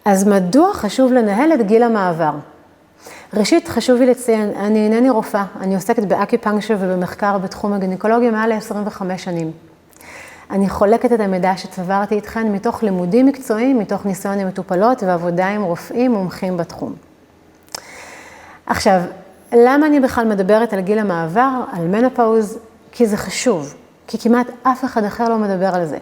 אז מדוע חשוב לנהל את גיל המעבר? ראשית, חשוב לי לציין, אני אינני רופאה, אני עוסקת באקיפנקצ'ר ובמחקר בתחום הגינקולוגיה מעל 25 שנים. אני חולקת את המידע שצברתי איתכן מתוך לימודים מקצועיים, מתוך ניסיון עם מטופלות ועבודה עם רופאים מומחים בתחום. עכשיו, למה אני בכלל מדברת על גיל המעבר, על מנופאוז? כי זה חשוב, כי כמעט אף אחד אחר לא מדבר על זה.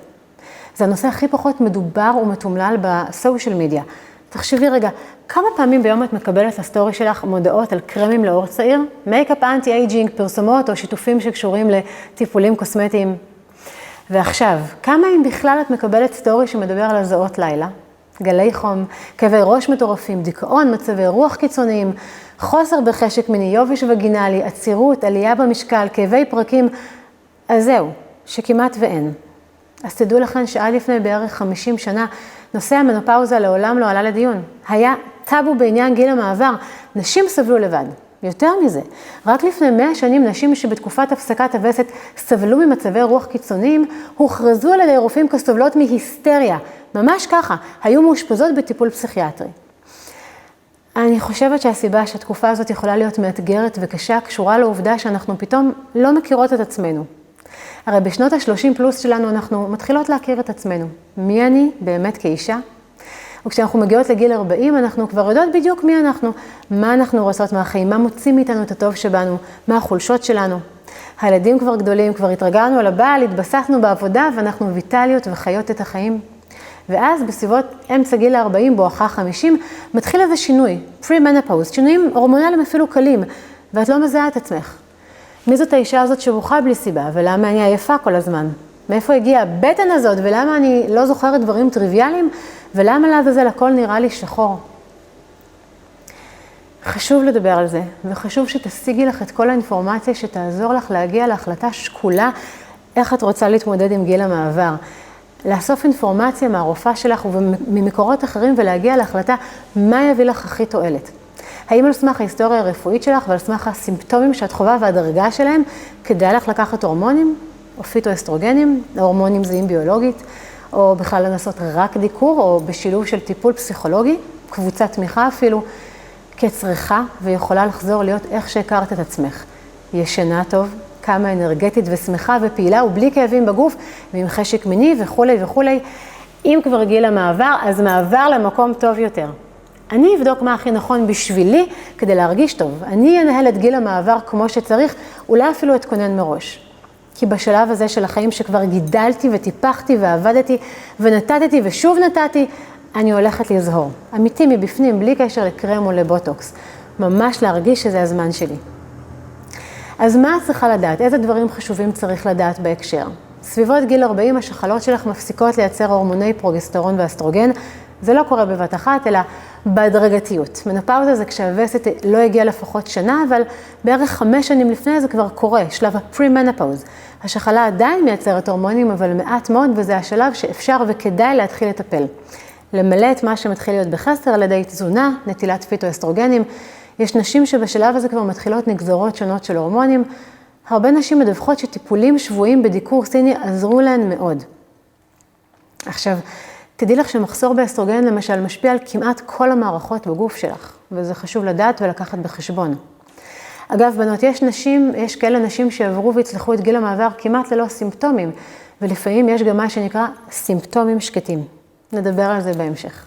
זה הנושא הכי פחות מדובר ומתומלל בסושיאל מדיה. תחשבי רגע, כמה פעמים ביום את מקבלת לסטורי שלך מודעות על קרמים לאור צעיר, מייקאפ אנטי-אייג'ינג, פרסומות או שיתופים שקשורים לטיפולים קוסמטיים? ועכשיו, כמה אם בכלל את מקבלת סטורי שמדבר על הזעות לילה? גלי חום, כאבי ראש מטורפים, דיכאון, מצבי רוח קיצוניים, חוסר בחשק מיני, יובש וגינלי, עצירות, עלייה במשקל, כאבי פרקים. אז זהו, שכמעט ואין. אז תדעו לכן שעד לפני בערך 50 שנה, נושא המנופאוזה לעולם לא עלה לדיון. היה טאבו בעניין גיל המעבר, נשים סבלו לבד. יותר מזה, רק לפני 100 שנים נשים שבתקופת הפסקת הווסת סבלו ממצבי רוח קיצוניים, הוכרזו על ידי רופאים כסובלות מהיסטריה. ממש ככה, היו מאושפזות בטיפול פסיכיאטרי. אני חושבת שהסיבה שהתקופה הזאת יכולה להיות מאתגרת וקשה, קשורה לעובדה שאנחנו פתאום לא מכירות את עצמנו. הרי בשנות ה-30 פלוס שלנו אנחנו מתחילות להכיר את עצמנו. מי אני באמת כאישה? וכשאנחנו מגיעות לגיל 40, אנחנו כבר יודעות בדיוק מי אנחנו, מה אנחנו רוצות מהחיים, מה מוצאים מאיתנו את הטוב שבנו, מה החולשות שלנו. הילדים כבר גדולים, כבר התרגלנו על הבעל, התבססנו בעבודה ואנחנו ויטליות וחיות את החיים. ואז בסביבות אמצע גיל 40, בואכה 50, מתחיל איזה שינוי, pre-menopause, שינויים הורמונליים אפילו קלים, ואת לא מזהה את עצמך. מי זאת האישה הזאת שבוכה בלי סיבה, ולמה אני עייפה כל הזמן? מאיפה הגיעה הבטן הזאת, ולמה אני לא זוכרת דברים טריוויאליים, ולמה לעזאזל הכל נראה לי שחור? חשוב לדבר על זה, וחשוב שתשיגי לך את כל האינפורמציה שתעזור לך להגיע להחלטה שקולה, איך את רוצה להתמודד עם גיל המעבר. לאסוף אינפורמציה מהרופאה שלך וממקורות אחרים, ולהגיע להחלטה מה יביא לך הכי תועלת. האם על סמך ההיסטוריה הרפואית שלך ועל סמך הסימפטומים שאת חווה והדרגה שלהם, כדאי לך לקחת הורמונים או פיטואסטרוגנים, הורמונים זהים ביולוגית, או בכלל לנסות רק דיקור, או בשילוב של טיפול פסיכולוגי, קבוצת תמיכה אפילו, כצריכה ויכולה לחזור להיות איך שהכרת את עצמך. ישנה טוב, כמה אנרגטית ושמחה ופעילה ובלי כאבים בגוף, ועם חשק מיני וכו' וכו'. אם כבר גיל המעבר, אז מעבר למקום טוב יותר. אני אבדוק מה הכי נכון בשבילי כדי להרגיש טוב. אני אנהל את גיל המעבר כמו שצריך, אולי אפילו אתכונן מראש. כי בשלב הזה של החיים שכבר גידלתי וטיפחתי ועבדתי ונתתי ושוב נתתי, אני הולכת לזהור. אמיתי מבפנים, בלי קשר לקרם או לבוטוקס. ממש להרגיש שזה הזמן שלי. אז מה את צריכה לדעת? איזה דברים חשובים צריך לדעת בהקשר? סביבות גיל 40 השחלות שלך מפסיקות לייצר הורמוני פרוגסטרון ואסטרוגן. זה לא קורה בבת אחת, אלא בהדרגתיות. מנופאוזה זה כשהווסת לא הגיעה לפחות שנה, אבל בערך 5 שנים לפני זה כבר קורה, שלב הפרי-מנופאוז. השחלה עדיין מייצרת הורמונים, אבל מעט מאוד, וזה השלב שאפשר וכדאי להתחיל לטפל. למלא את מה שמתחיל להיות בחסר על ידי תזונה, נטילת פיטואסטרוגנים. יש נשים שבשלב הזה כבר מתחילות נגזרות שונות של הורמונים. הרבה נשים מדווחות שטיפולים שבועים בדיקור סיני עזרו להן מאוד. עכשיו, תדעי לך שמחסור באסטרוגן למשל משפיע על כמעט כל המערכות בגוף שלך, וזה חשוב לדעת ולקחת בחשבון. אגב, בנות, יש כאלה נשים שעברו והצליחו את גיל המעבר כמעט ללא סימפטומים, ולפעמים יש גם מה שנקרא סימפטומים שקטים. נדבר על זה בהמשך.